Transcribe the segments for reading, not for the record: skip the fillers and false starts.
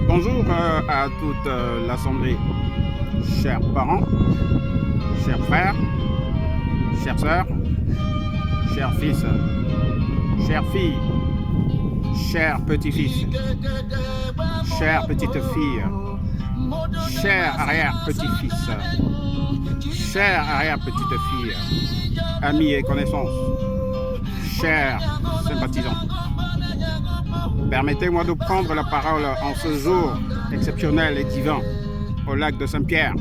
Bonjour à toute l'Assemblée, chers parents, chers frères, chères sœurs, chers fils, chères filles, chers petits-fils, chères petites-filles, chers arrière-petits-fils, chères arrière-petites-filles, amis et connaissances, chers sympathisants. Permettez-moi de prendre la parole en ce jour exceptionnel et divin au lac de Saint-Pierre,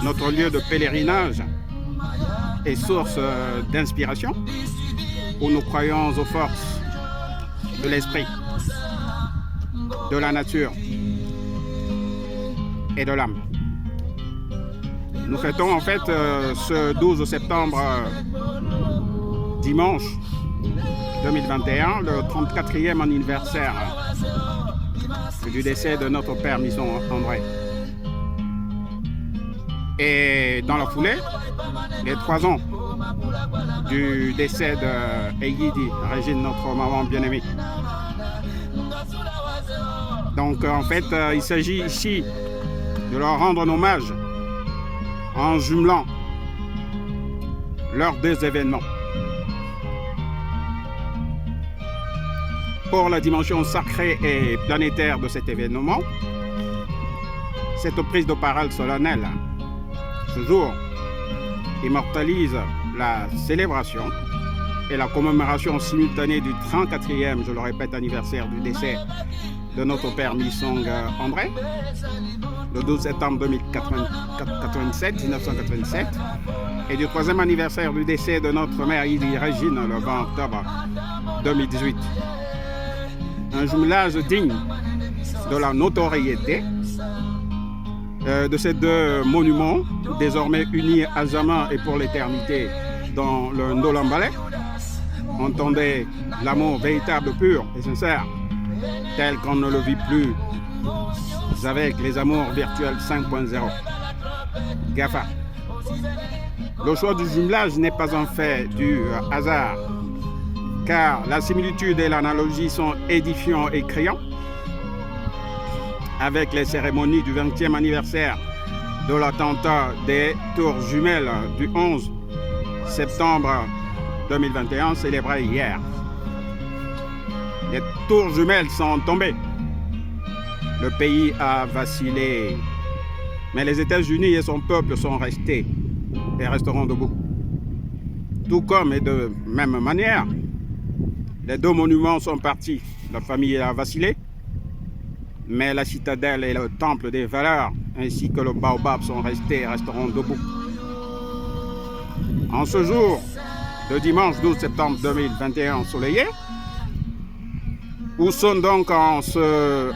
notre lieu de pèlerinage et source d'inspiration, où nous croyons aux forces de l'esprit, de la nature et de l'âme. Nous fêtons en fait ce 12 septembre, dimanche 2021, le 34e anniversaire du décès de notre père Misson André. Et dans la foulée, les 3 ans du décès de Eyidi Régine, notre maman bien-aimée. Donc en fait, il s'agit ici de leur rendre un hommage en jumelant leurs 2 événements. Pour la dimension sacrée et planétaire de cet événement, cette prise de parole solennelle, ce jour, immortalise la célébration et la commémoration simultanée du 34e, je le répète, anniversaire du décès de notre père Misson André, le 12 septembre 1987, et du 3e anniversaire du décès de notre mère Eyidi Régine, le 20 octobre 2018. Un jumelage digne de la notoriété de ces 2 monuments, désormais unis à jamais et pour l'éternité dans le Ndolambale. Entendez l'amour véritable, pur et sincère, tel qu'on ne le vit plus avec les amours virtuels 5.0. GAFA. Le choix du jumelage n'est pas un fait du hasard, car la similitude et l'analogie sont édifiants et criants avec les cérémonies du 20e anniversaire de l'attentat des tours jumelles du 11 septembre 2021 célébré hier. Les tours jumelles sont tombées. Le pays a vacillé, mais les États-Unis et son peuple sont restés et resteront debout. Tout comme et de même manière, les 2 monuments sont partis. La famille a vacillé, mais la citadelle et le temple des valeurs, ainsi que le baobab, sont restés et resteront debout. En ce jour de dimanche 12 septembre 2021 ensoleillé, où sont donc en ce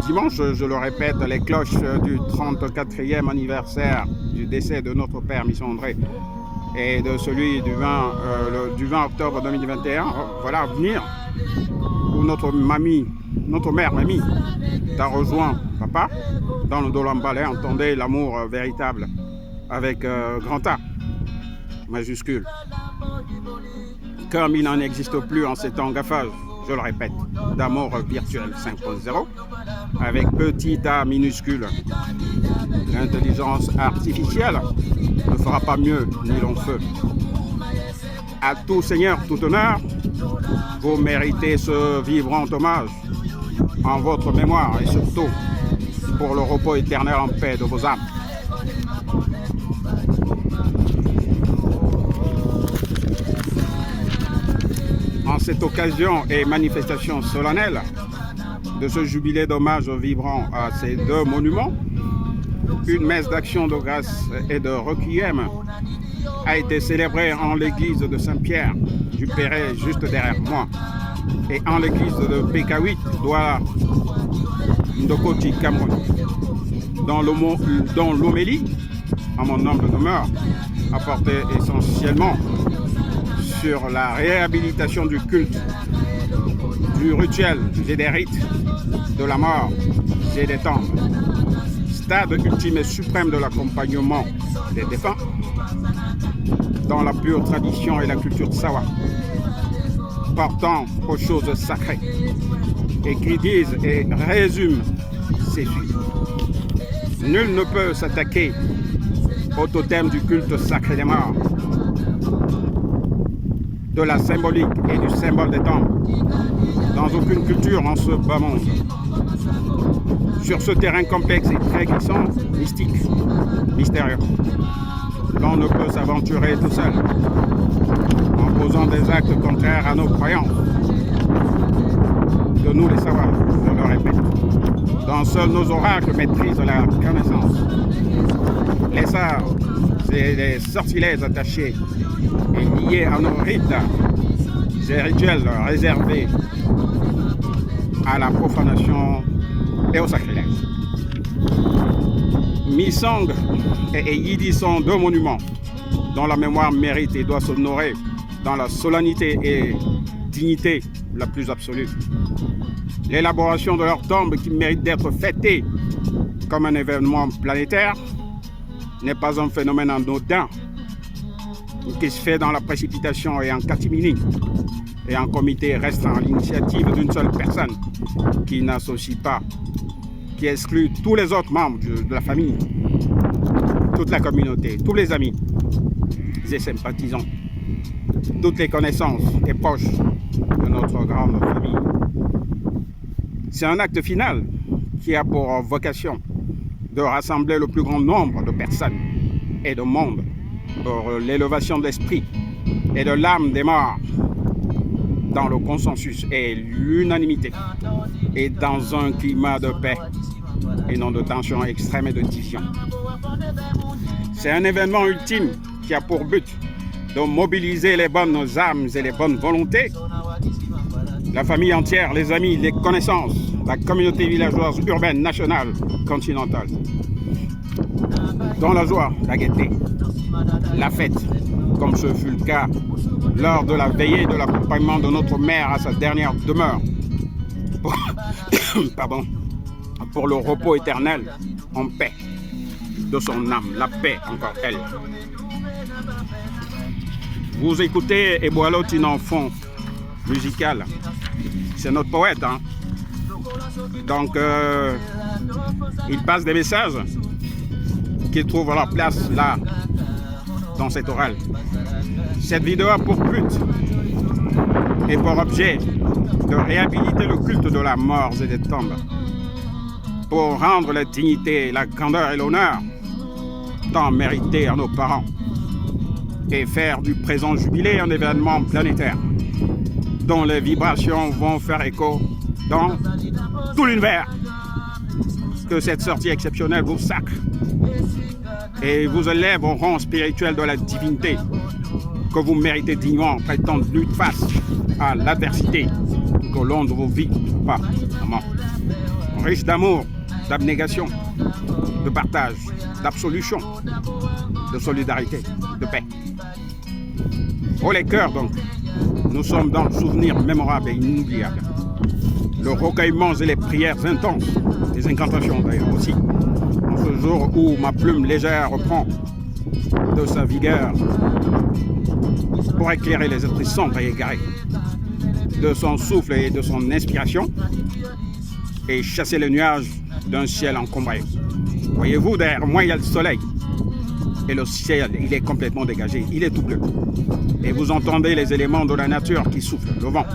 dimanche, je le répète, les cloches du 34e anniversaire du décès de notre père Misson André et de celui du 20 octobre 2021, voilà, venir où notre mère mamie, t'a rejoint, papa, dans le Ndolambale. Entendez l'amour véritable avec grand A, majuscule. Comme il n'en existe plus en ces temps gaffage, je le répète, d'amour virtuel 5.0, avec petit a minuscule. L'intelligence artificielle ne fera pas mieux ni long feu. À tout seigneur, tout honneur, vous méritez ce vibrant hommage en votre mémoire et surtout pour le repos éternel en paix de vos âmes. En cette occasion et manifestation solennelle de ce jubilé d'hommage vibrant à ces 2 monuments, une messe d'action de grâce et de requiem a été célébrée en l'église de Saint-Pierre du Perret, juste derrière moi, et en l'église de PK8, Douala, Ndokoti, Cameroun, dont l'homélie, à mon humble demeure, a porté essentiellement sur la réhabilitation du culte, du rituel et des rites, de la mort et des tombes, stade ultime et suprême de l'accompagnement des défunts dans la pure tradition et la culture Sawa, portant aux choses sacrées. et qui disent et résument ces suites. Nul ne peut s'attaquer au totem du culte sacré des morts, de la symbolique et du symbole des temps, dans aucune culture en ce bas monde. Sur ce terrain complexe et très glissant, mystique, mystérieux, l'on ne peut s'aventurer tout seul, en posant des actes contraires à nos croyances. De nous les savoir, je le répète, dont seuls nos oracles maîtrisent la connaissance. Les sages et les sortilèges attachés et liés à nos rites, ces rituels réservés à la profanation et au sacrilège. Misang et Yidi sont deux monuments dont la mémoire mérite et doit s'honorer dans la solennité et dignité la plus absolue. L'élaboration de leur tombe, qui mérite d'être fêtée comme un événement planétaire, n'est pas un phénomène anodin qui se fait dans la précipitation et en catimini et en comité restreint à l'initiative d'une seule personne qui n'associe pas, qui exclut tous les autres membres de la famille, toute la communauté, tous les amis et sympathisants, toutes les connaissances et proches de notre grande famille. C'est un acte final qui a pour vocation de rassembler le plus grand nombre de personnes et de monde pour l'élévation de l'esprit et de l'âme des morts dans le consensus et l'unanimité et dans un climat de paix et non de tension extrême et de division. C'est un événement ultime qui a pour but de mobiliser les bonnes âmes et les bonnes volontés, la famille entière, les amis, les connaissances, la communauté villageoise, urbaine, nationale, continentale, dans la joie, la gaieté, la fête, comme ce fut le cas lors de la veillée de l'accompagnement de notre mère à sa dernière demeure, pour le repos éternel en paix de son âme, la paix encore elle. Vous écoutez Eboalo Tinanfon musical, c'est notre poète, hein? Donc il passe des messages qui trouvent leur place là, dans cette orale. Cette vidéo a pour but et pour objet de réhabiliter le culte de la mort et des tombes, pour rendre la dignité, la grandeur et l'honneur tant mérités à nos parents, et faire du présent jubilé un événement planétaire dont les vibrations vont faire écho dans tout l'univers. Que cette sortie exceptionnelle vous sacre et vous élève au rang spirituel de la divinité que vous méritez dignement, prêtant lutte face à l'adversité tout au long de vos vies, pas riche d'amour, d'abnégation, de partage, d'absolution, de solidarité, de paix. Oh les cœurs donc, nous sommes dans le souvenir mémorable et inoubliable. Le recueillement et les prières intenses, les incantations d'ailleurs aussi, en ce jour où ma plume légère reprend de sa vigueur pour éclairer les esprits sombres et égarés, de son souffle et de son inspiration, et chasser les nuages d'un ciel encombré. Voyez-vous, derrière moi il y a le soleil, et le ciel il est complètement dégagé, il est tout bleu. Et vous entendez les éléments de la nature qui soufflent, le vent.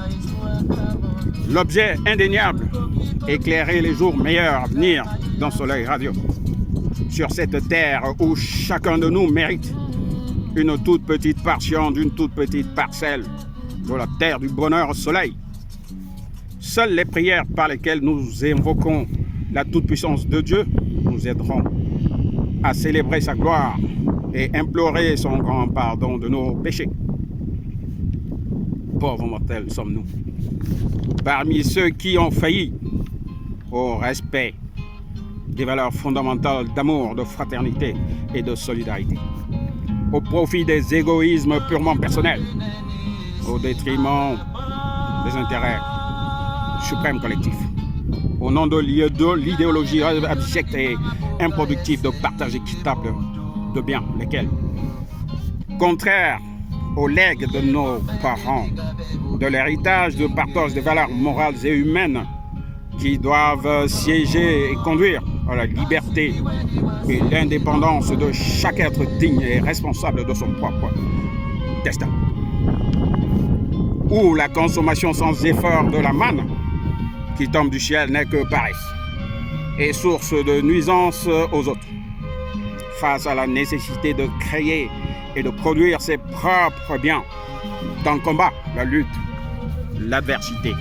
L'objet indéniable, éclairer les jours meilleurs à venir d'un soleil radieux. Sur cette terre où chacun de nous mérite une toute petite portion d'une toute petite parcelle de la terre du bonheur au soleil. Seules les prières par lesquelles nous invoquons la toute-puissance de Dieu nous aideront à célébrer sa gloire et implorer son grand pardon de nos péchés. Pauvres mortels sommes-nous, parmi ceux qui ont failli au respect des valeurs fondamentales d'amour, de fraternité et de solidarité, au profit des égoïsmes purement personnels, au détriment des intérêts suprêmes collectifs, au nom de l'idéologie abjecte et improductive de partage équitable de biens, lesquels, contraires au legs de nos parents, de l'héritage de partage des valeurs morales et humaines qui doivent siéger et conduire à la liberté et l'indépendance de chaque être digne et responsable de son propre destin. Où la consommation sans effort de la manne qui tombe du ciel n'est que paresse et source de nuisance aux autres. Face à la nécessité de créer et de produire ses propres biens dans le combat, la lutte, l'adversité.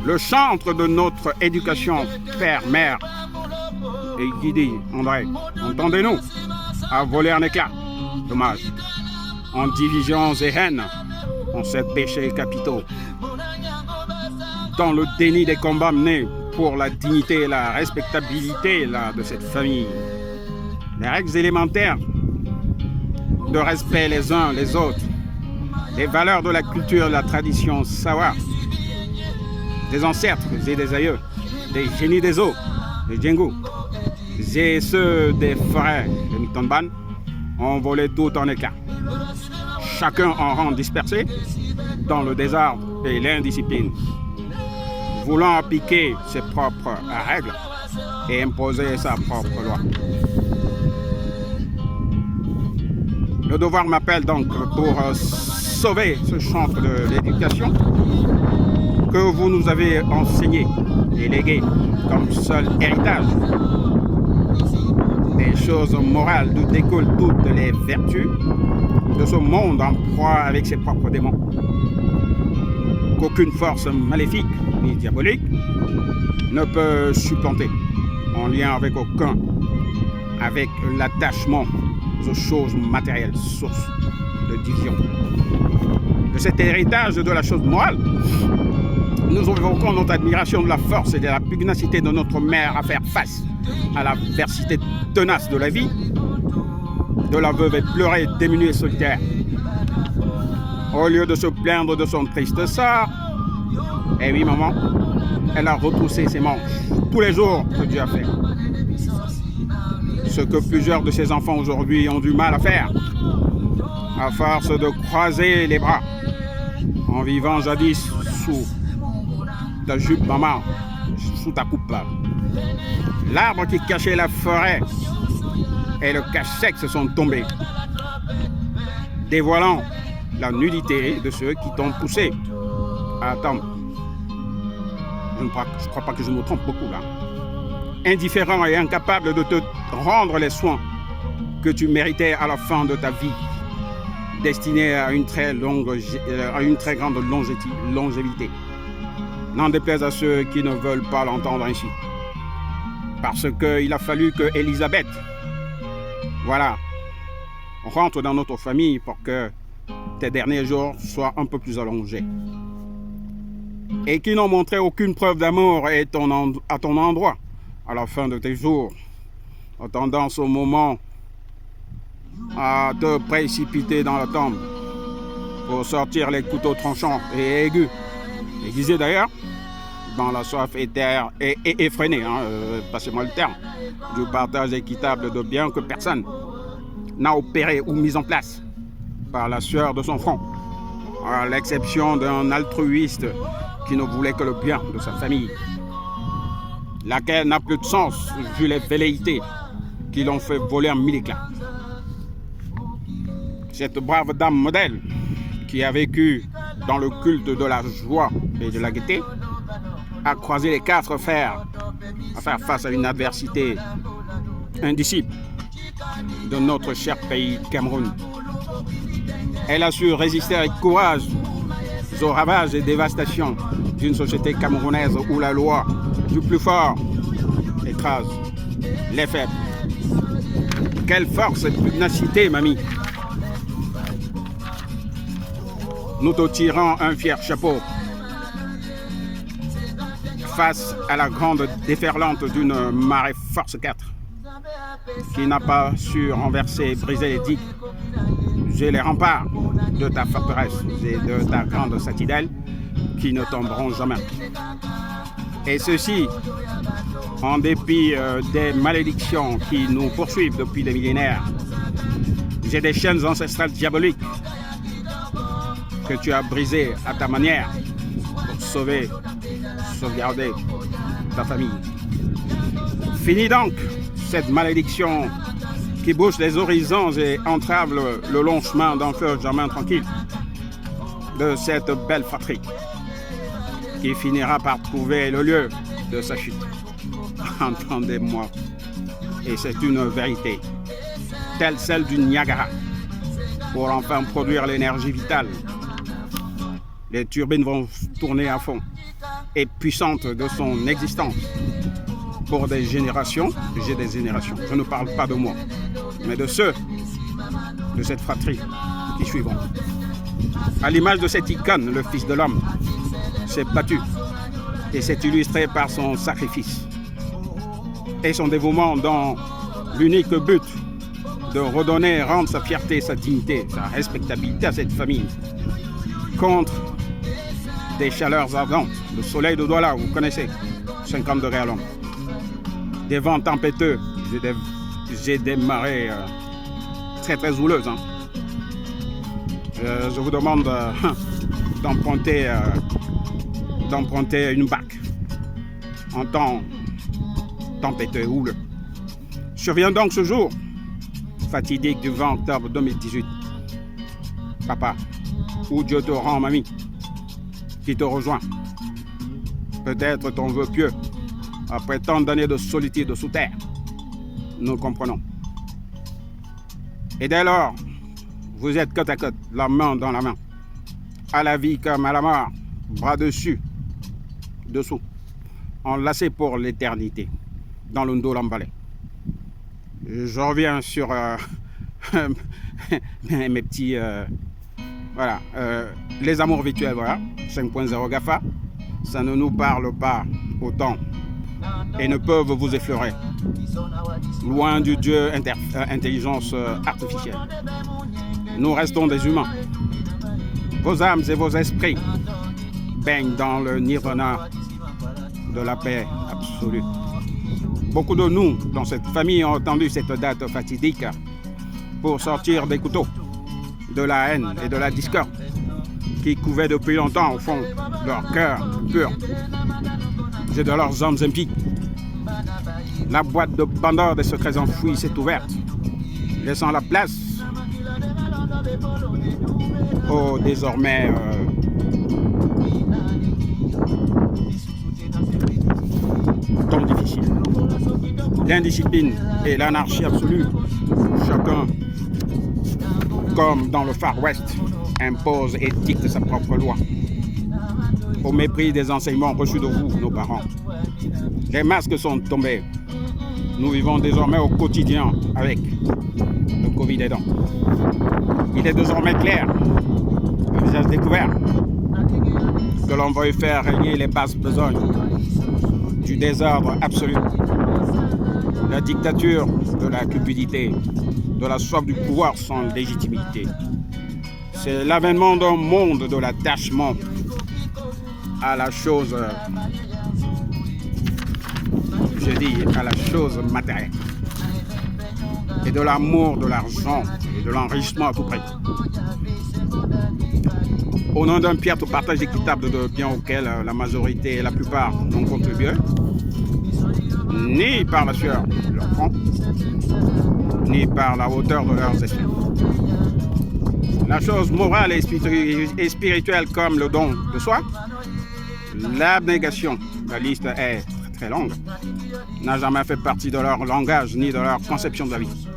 Le chantre de notre éducation, père, mère, et qui dit, André, entendez-nous, a volé en éclats. Dommage. En divisions et haines, en ces péchés capitaux. Dans le déni des combats menés pour la dignité et la respectabilité de cette famille. Les règles élémentaires de respect les uns les autres, les valeurs de la culture, de la tradition, savoir, des ancêtres et des aïeux, des génies des eaux, des djengou, et ceux des forêts, les Mitonban, ont volé tout en éclats. Chacun en rang dispersé dans le désordre et l'indiscipline, voulant appliquer ses propres règles et imposer sa propre loi. Le devoir m'appelle donc pour sauver ce chantre de l'éducation que vous nous avez enseigné et légué comme seul héritage. Des choses morales d'où découlent toutes les vertus de ce monde en proie avec ses propres démons. Qu'aucune force maléfique ni diabolique ne peut supplanter en lien avec aucun, avec l'attachement aux choses matérielles, source de division. De cet héritage de la chose morale, nous évoquons notre admiration de la force et de la pugnacité de notre mère à faire face à l'adversité tenace de la vie, de la veuve éplorée, démunie et solitaire. Au lieu de se plaindre de son triste sort, eh oui maman, elle a retroussé ses manches tous les jours que Dieu a fait. Ce que plusieurs de ses enfants aujourd'hui ont du mal à faire, à force de croiser les bras, en vivant jadis sous ta jupe maman, sous ta coupe. L'arbre qui cachait la forêt et le cache-sec se sont tombés, dévoilant la nudité de ceux qui t'ont poussé à attendre. Je ne crois pas que je me trompe beaucoup là. Indifférent et incapable de te rendre les soins que tu méritais à la fin de ta vie, destinée à une très grande longévité. N'en déplaise à ceux qui ne veulent pas l'entendre ainsi. Parce qu'il a fallu que Élisabeth, voilà, rentre dans notre famille pour que tes derniers jours soient un peu plus allongés. Et qui n'ont montré aucune preuve d'amour à ton endroit à la fin de tes jours, en tendance au moment à te précipiter dans la tombe pour sortir les couteaux tranchants et aigus, aiguisés d'ailleurs, dans la soif effrénée, passez-moi le terme, du partage équitable de biens que personne n'a opéré ou mis en place par la sueur de son front, à l'exception d'un altruiste qui ne voulait que le bien de sa famille, laquelle n'a plus de sens vu les velléités qui l'ont fait voler en mille éclats. Cette brave dame modèle qui a vécu dans le culte de la joie et de la gaieté a croisé les quatre fers à faire face à une adversité indicible de notre cher pays Cameroun. Elle a su résister avec courage aux ravages et dévastations d'une société camerounaise où la loi du plus fort écrase les faibles. Quelle force et pugnacité, mamie! Nous te tirons un fier chapeau face à la grande déferlante d'une marée force 4 qui n'a pas su renverser, briser les digues et les remparts de ta forteresse et de ta grande citadelle qui ne tomberont jamais. Et ceci, en dépit des malédictions qui nous poursuivent depuis des millénaires, j'ai des chaînes ancestrales diaboliques que tu as brisées à ta manière pour sauvegarder ta famille. Fini donc cette malédiction qui bouche les horizons et entrave le long chemin d'un feu jamais tranquille de cette belle fratrie qui finira par trouver le lieu de sa chute. Entendez-moi, et c'est une vérité, telle celle du Niagara, pour enfin produire l'énergie vitale. Les turbines vont tourner à fond et puissantes de son existence pour des générations. J'ai des générations, je ne parle pas de moi, mais de ceux de cette fratrie qui suivront. À l'image de cette icône, le Fils de l'homme s'est battu et s'est illustré par son sacrifice et son dévouement dans l'unique but de redonner et rendre sa fierté, sa dignité, sa respectabilité à cette famille contre des chaleurs ardentes, le soleil de Douala, vous connaissez, 50 degrés à l'ombre, des vents tempétueux, j'ai des marées très très houleuses. Hein. Je vous demande d'emprunter une barque en temps tempétueux et houleux. Survient donc ce jour fatidique du 20 octobre 2018. Papa, où Dieu te rend, mamie, qui te rejoint. Peut-être ton vœu pieux, après tant d'années de solitude sous terre. Nous comprenons. Et dès lors, vous êtes côte à côte, la main dans la main, à la vie comme à la mort, bras dessus, dessous, enlacés pour l'éternité, dans le Ndolambalais. Je reviens sur mes petits... les amours virtuels, voilà, 5.0 GAFA, ça ne nous parle pas autant et ne peuvent vous effleurer. Loin du Dieu intelligence artificielle. Nous restons des humains. Vos âmes et vos esprits baignent dans le nirvana de la paix absolue. Beaucoup de nous, dans cette famille, ont attendu cette date fatidique pour sortir des couteaux, de la haine et de la discorde qui couvaient depuis longtemps au fond de leur cœur pur et de leurs âmes impies. La boîte de Pandore des secrets enfouis s'est ouverte, laissant la place au désormais temps difficile. L'indiscipline et l'anarchie absolue, chacun, comme dans le Far West, impose et dicte sa propre loi, au mépris des enseignements reçus de vous, nos parents. Les masques sont tombés. Nous vivons désormais au quotidien avec le Covid aidant. Il est désormais clair, le visage découvert, que l'on veuille faire régner les basses besognes du désordre absolu, la dictature de la cupidité, de la soif du pouvoir sans légitimité. C'est l'avènement d'un monde de l'attachement à la chose, à la chose matérielle, et de l'amour de l'argent et de l'enrichissement à tout prix. Au nom d'un piètre partage équitable de biens auxquels la majorité et la plupart n'ont contribué, ni par la sueur de leur front, ni par la hauteur de leurs esprits. La chose morale et spirituelle comme le don de soi, l'abnégation, la liste est très longue, n'a jamais fait partie de leur langage ni de leur conception de la vie.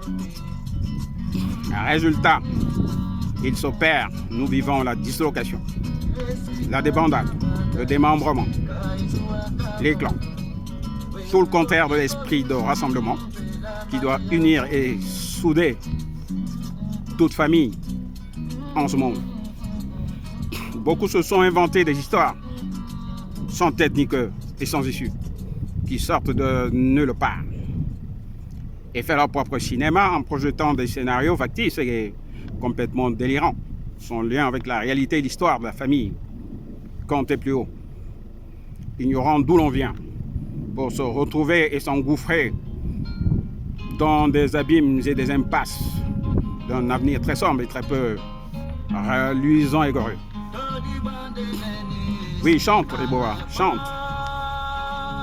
Résultat, il s'opère, nous vivons la dislocation, la débandade, le démembrement, l'éclat. Tout le contraire de l'esprit de rassemblement qui doit unir et souder toute famille en ce monde. Beaucoup se sont inventés des histoires sans tête ni queue et sans issue, qui sortent de nulle part et fait leur propre cinéma en projetant des scénarios factices et complètement délirants, son lien avec la réalité et l'histoire de la famille comptait plus haut, ignorant d'où l'on vient, pour se retrouver et s'engouffrer dans des abîmes et des impasses d'un avenir très sombre et très peu reluisant et glorieux. Oui, chante, Eboa, chante.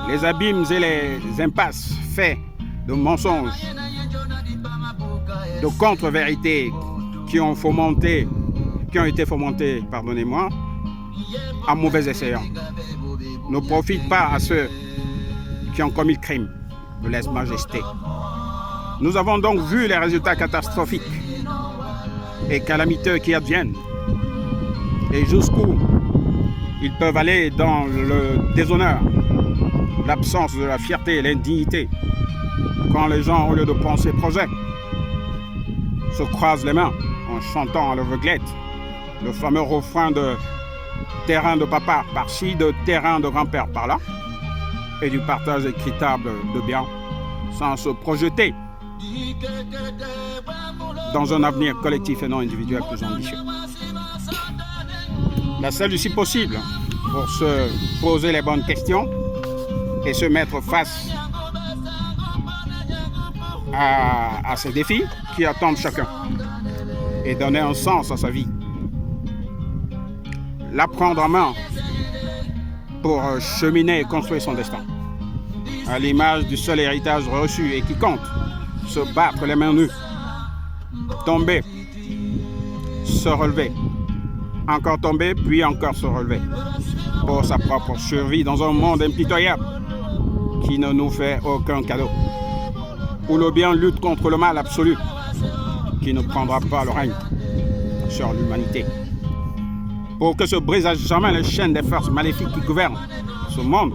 Les abîmes et les impasses faits de mensonges, de contre-vérités qui ont été fomentés, pardonnez-moi, à mauvais escient, ne profitent pas à ceux qui ont commis le crime de lèse-majesté. Nous avons donc vu les résultats catastrophiques et calamiteux qui adviennent et jusqu'où ils peuvent aller dans le déshonneur, l'absence de la fierté et l'indignité, quand les gens, au lieu de penser projet, se croisent les mains en chantant à l'aveuglette le fameux refrain de terrain de papa par-ci, de terrain de grand-père par-là, et du partage équitable de biens, sans se projeter dans un avenir collectif et non individuel plus ambitieux. La seule issue possible pour se poser les bonnes questions et se mettre face à ces défis qui attendent chacun et donner un sens à sa vie. La prendre en main pour cheminer et construire son destin. À l'image du seul héritage reçu et qui compte, se battre les mains nues, tomber, se relever, encore tomber, puis encore se relever, pour sa propre survie dans un monde impitoyable qui ne nous fait aucun cadeau, où le bien lutte contre le mal absolu, qui ne prendra pas le règne sur l'humanité. Pour que se brisent à jamais les chaînes des forces maléfiques qui gouvernent ce monde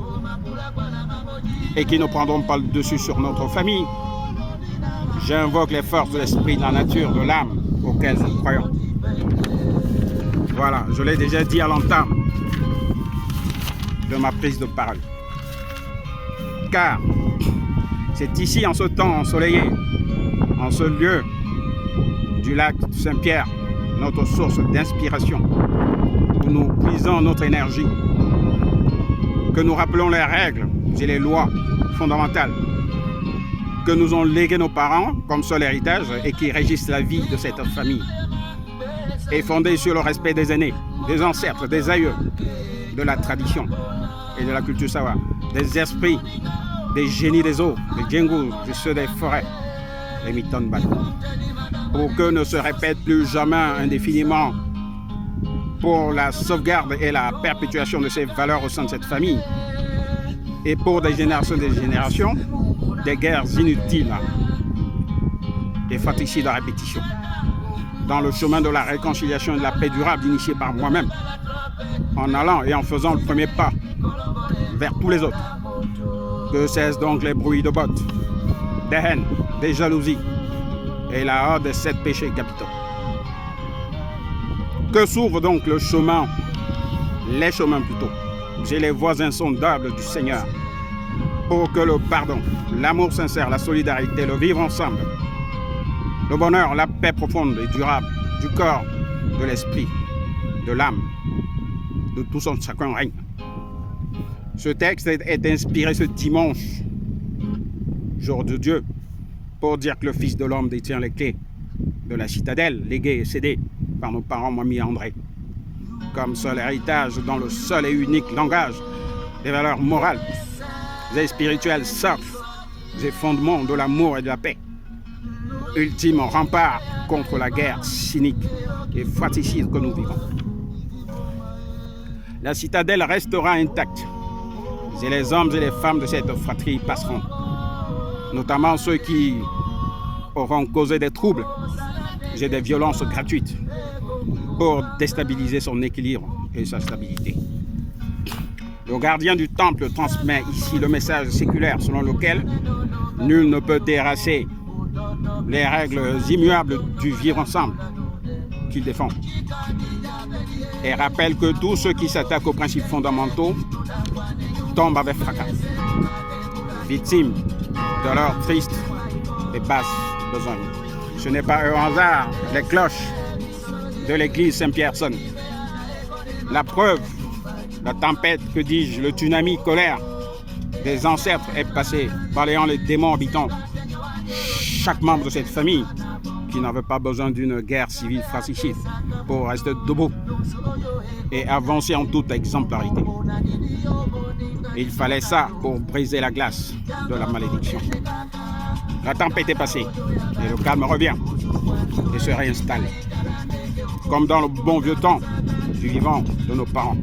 et qui ne prendront pas le dessus sur notre famille, j'invoque les forces de l'esprit, de la nature, de l'âme auxquelles nous croyons. Voilà, je l'ai déjà dit à l'entame de ma prise de parole. Car c'est ici, en ce temps ensoleillé, en ce lieu du lac Saint-Pierre, notre source d'inspiration, où nous puisons notre énergie, que nous rappelons les règles et les lois fondamentales que nous ont léguées nos parents comme seul héritage et qui régissent la vie de cette famille, et fondées sur le respect des aînés, des ancêtres, des aïeux, de la tradition et de la culture sawa, des esprits, des génies des eaux, des djengous, de ceux des forêts, les mitonban, pour que ne se répète plus jamais indéfiniment, pour la sauvegarde et la perpétuation de ces valeurs au sein de cette famille, et pour des générations, des guerres inutiles et fratricides à répétition, dans le chemin de la réconciliation et de la paix durable initiée par moi-même, en allant et en faisant le premier pas vers tous les autres. Que cessent donc les bruits de bottes, des haines, des jalousies et la horde des 7 péchés capitaux. Que s'ouvre donc le chemin, les chemins plutôt, et les voies insondables du Seigneur, pour que le pardon, l'amour sincère, la solidarité, le vivre ensemble, le bonheur, la paix profonde et durable du corps, de l'esprit, de l'âme, de tout son chacun règne. Ce texte est inspiré ce dimanche, jour de Dieu, pour dire que le Fils de l'homme détient les clés de la citadelle, léguée et cédée par nos parents Mamie et André, comme seul héritage dans le seul et unique langage des valeurs morales et spirituelles socles et fondements de l'amour et de la paix, ultime rempart contre la guerre cynique et fratricide que nous vivons. La citadelle restera intacte et les hommes et les femmes de cette fratrie passeront, notamment ceux qui auront causé des troubles et des violences gratuites pour déstabiliser son équilibre et sa stabilité. Le gardien du temple transmet ici le message séculaire selon lequel nul ne peut terrasser les règles immuables du vivre ensemble qu'il défend, et rappelle que tous ceux qui s'attaquent aux principes fondamentaux tombent avec fracas, victimes de leur triste et basse besogne. Ce n'est pas un hasard, les cloches de l'église Saint-Pierre sonnent. La preuve, la tempête, que dis-je, le tsunami colère des ancêtres est passé, balayant les démons habitants chaque membre de cette famille qui n'avait pas besoin d'une guerre civile fratricide pour rester debout et avancer en toute exemplarité. Il fallait ça pour briser la glace de la malédiction. La tempête est passée et le calme revient et se réinstalle. Comme dans le bon vieux temps du vivant de nos parents.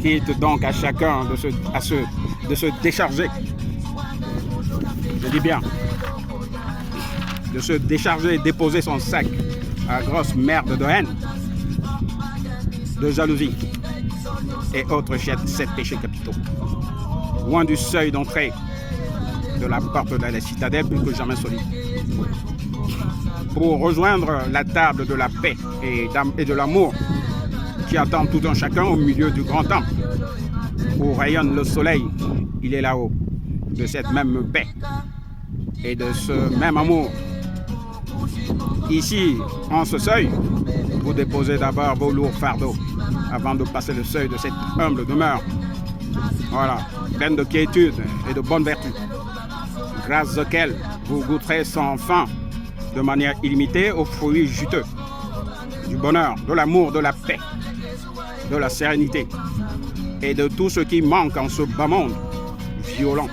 Quitte donc à chacun de se décharger. Je dis bien, de se décharger et déposer son sac à grosse merde de haine, de jalousie et autres 7 péchés capitaux. Loin du seuil d'entrée de la porte de la citadelle plus que jamais solide. Pour rejoindre la table de la paix et de l'amour qui attend tout un chacun au milieu du grand temple où rayonne le soleil, il est là-haut, de cette même paix et de ce même amour. Ici, en ce seuil, vous déposez d'abord vos lourds fardeaux avant de passer le seuil de cette humble demeure. Voilà, pleine de quiétude et de bonnes vertus, grâce auxquelles vous goûterez sans fin, de manière illimitée, aux fruits juteux du bonheur, de l'amour, de la paix, de la sérénité et de tout ce qui manque en ce bas monde violent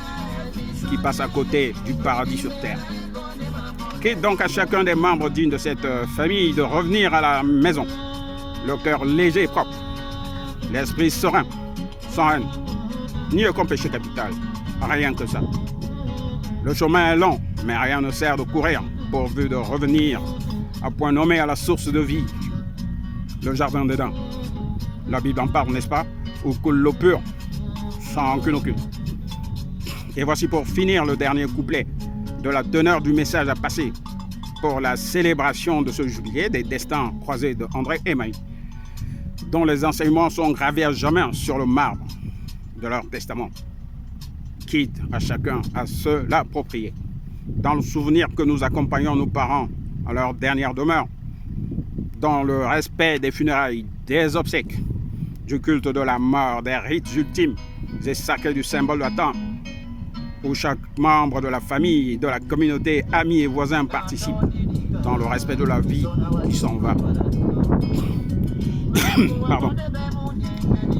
qui passe à côté du paradis sur terre. Quitte donc à chacun des membres dignes de cette famille de revenir à la maison, le cœur léger et propre, l'esprit serein, sans haine, ni aucun péché capital, rien que ça. Le chemin est long, mais rien ne sert de courir, pourvu de revenir à point nommé à la source de vie, le jardin d'Éden. La Bible en parle, n'est-ce pas? Où coule l'eau pure, sans rancune aucune. Et voici pour finir le dernier couplet de la teneur du message à passer pour la célébration de ce jubilé des destins croisés de André et Maï, dont les enseignements sont gravés à jamais sur le marbre de leur testament. Quitte à chacun à se l'approprier, dans le souvenir que nous accompagnons nos parents à leur dernière demeure, dans le respect des funérailles, des obsèques, du culte de la mort, des rites ultimes et sacrés du symbole de la temps, où chaque membre de la famille, de la communauté, amis et voisins participe, dans le respect de la vie qui s'en va. Pardon.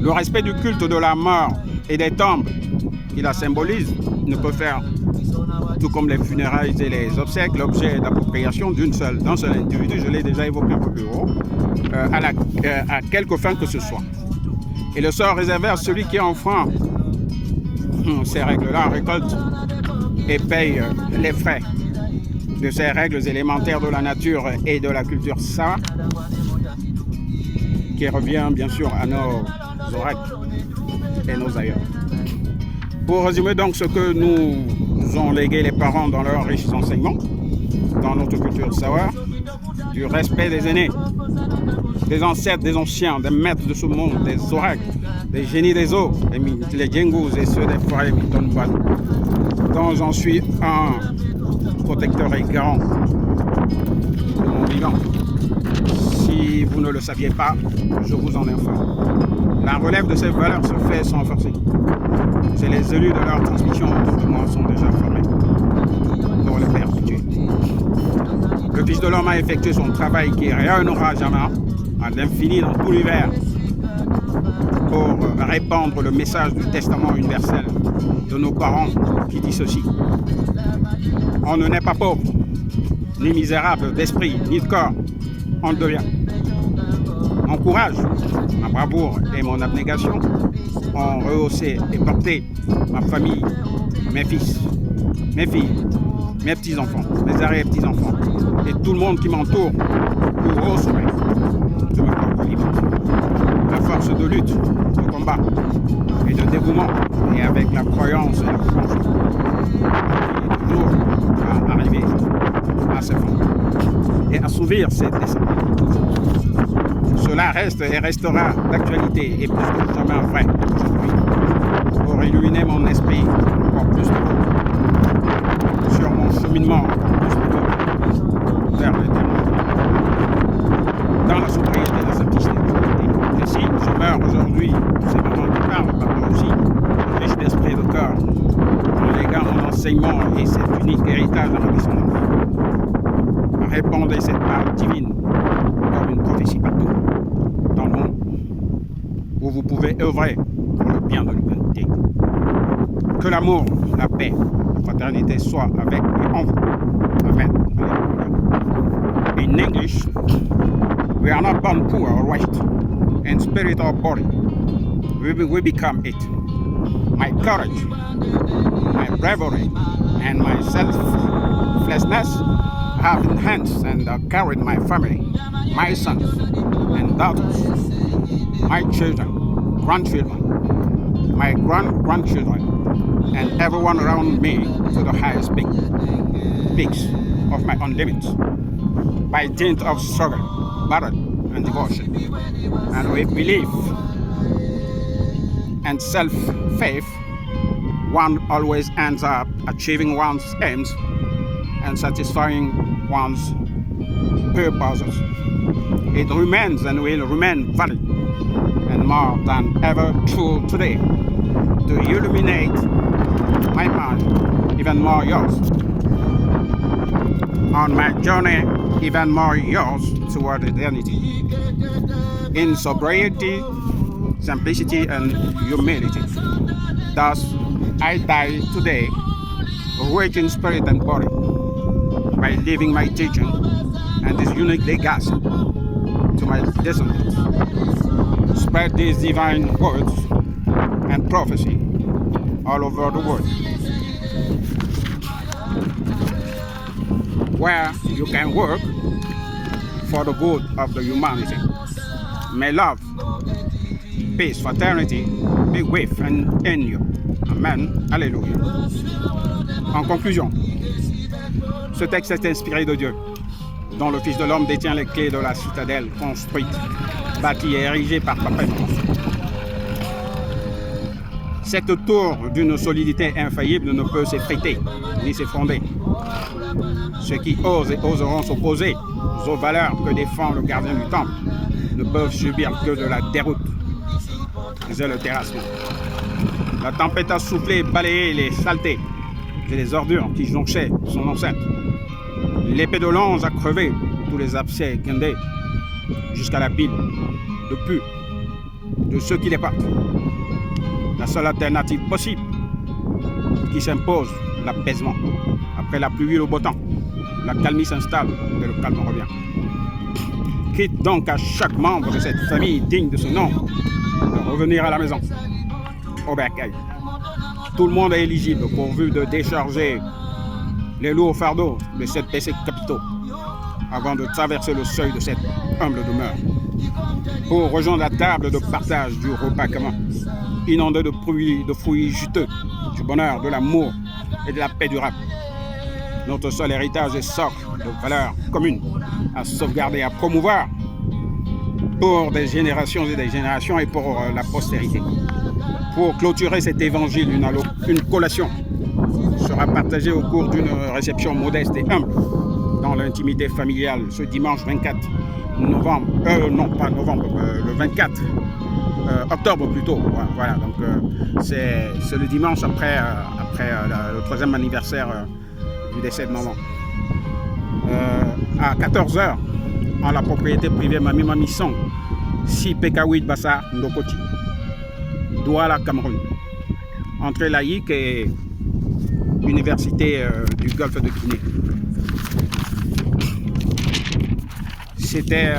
Le respect du culte de la mort et des tombes qui la symbolise ne peut faire, tout comme les funérailles et les obsèques, l'objet d'appropriation d'un seul individu, je l'ai déjà évoqué un peu plus haut, à quelque fin que ce soit. Et le sort réservé à celui qui enfreint ces règles-là, récolte et paye les frais de ces règles élémentaires de la nature et de la culture sawa, qui revient bien sûr à nos oracles et nos aïeux. Pour résumer donc ce que nous ont légué les parents dans leurs riches enseignements, dans notre culture sawa, du respect des aînés, des ancêtres, des anciens, des maîtres de ce monde, des oracles, des génies des eaux, les djengus et ceux des forêts Mitonban, dont j'en suis un protecteur et garant de mon vivant. Si vous ne le saviez pas, je vous en informe. La relève de ces valeurs se fait sans forcer. C'est les élus de leur transmission autour de moi sont déjà formés pour les perpétuer. Le Fils de l'homme a effectué son travail qui rayonnera jamais à l'infini dans tout l'univers pour répandre le message du testament universel de nos parents qui dit ceci. On ne naît pas pauvre, ni misérable d'esprit, ni de corps. On le devient. Mon courage, ma bravoure et mon abnégation ont rehaussé et porté ma famille, mes fils, mes filles, mes petits-enfants, mes arrière-petits-enfants et tout le monde qui m'entoure pour haut sommet de ma propre libre. La force de lutte, de combat et de dévouement et avec la croyance et la confiance qui est toujours à arriver à ses fins et assouvir ses desseins. Cela reste et restera d'actualité et plus que jamais vrai aujourd'hui pour illuminer mon esprit encore plus tôt sur mon cheminement encore plus tôt vers l'éternité. Dans la sobriété et la simplicité. Et si je meurs aujourd'hui, c'est vraiment qui parle, papa aussi, riche d'esprit et de corps, en léguant mon enseignement et cet unique héritage de ma descendance. Répandez cette part divine comme une prophétie partout. dans le monde où vous pouvez œuvrer pour le bien de l'humanité. Que l'amour, la paix, la fraternité soient avec et en vous. Amen. In English, we are not born poor or rich in spirit or body. We become it. My courage, my bravery, and my selflessness have enhanced and carried my family, my sons and daughters, my children, grandchildren, my grandchildren, and everyone around me to the highest peaks of my own limits, by dint of struggle, battle, and devotion. And with belief and self-faith, one always ends up achieving one's aims and satisfying one's purposes. It remains and will remain valid and more than ever true today to illuminate my mind, even more yours, on my journey, even more yours toward eternity, in sobriety, simplicity, and humility. Thus, I die today, rich in spirit and body, by living my teaching and this unique legacy to my descendants. Spread these divine words and prophecy all over the world, where you can work for the good of the humanity. May love, peace, fraternity be with and in you. Amen. Alléluia. En conclusion, ce texte est inspiré de Dieu, dont le Fils de l'homme détient les clés de la citadelle construite, bâtie et érigée par Papa. Cette tour d'une solidité infaillible ne peut s'effriter ni s'effondrer. Ceux qui osent et oseront s'opposer aux valeurs que défend le gardien du temple ne peuvent subir que de la déroute et le terrassement. La tempête a soufflé et balayé les saletés et les ordures qui jonchaient son enceinte. L'épée de l'ange a crevé tous les abcès guindés jusqu'à la pile de pu de ceux qui les portent. La seule alternative possible qui s'impose, l'apaisement. Après la pluie, le beau temps, la calmie s'installe et le calme revient. Quitte donc à chaque membre de cette famille digne de ce nom de revenir à la maison, au bercail. Tout le monde est éligible pourvu de décharger les lourds fardeaux de cette péchés capitaux avant de traverser le seuil de cette humble demeure pour rejoindre la table de partage du repas commun, inondé de fruits juteux, du bonheur, de l'amour et de la paix durable. Notre seul héritage est socle de valeurs communes à sauvegarder, à promouvoir pour des générations et des générations et pour la postérité. Pour clôturer cet évangile, une collation sera partagée au cours d'une réception modeste et humble dans l'intimité familiale ce dimanche 24 novembre, le 24 octobre plutôt. Voilà, donc c'est le dimanche après le 3e anniversaire du décès de maman. À 14h, en la propriété privée Mami Mamisson, si Pekawid Bassa Ndokoti, Douala, Cameroun. Entrée laïque et université du Golfe de Guinée. C'était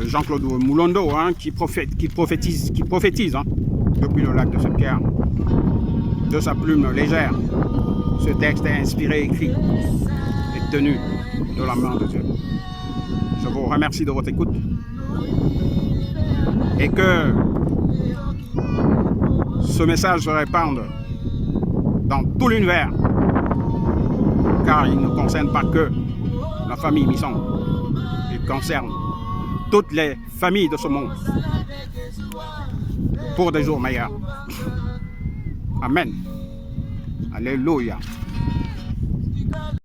Jean-Claude Moulondo qui prophétise depuis le lac de Saint-Pierre, de sa plume légère. Ce texte est inspiré, écrit et tenu de la main de Dieu. Je vous remercie de votre écoute et que ce message se répande dans tout l'univers, car il ne concerne pas que la famille Misson, il concerne toutes les familles de ce monde pour des jours meilleurs. Amen. Alléluia.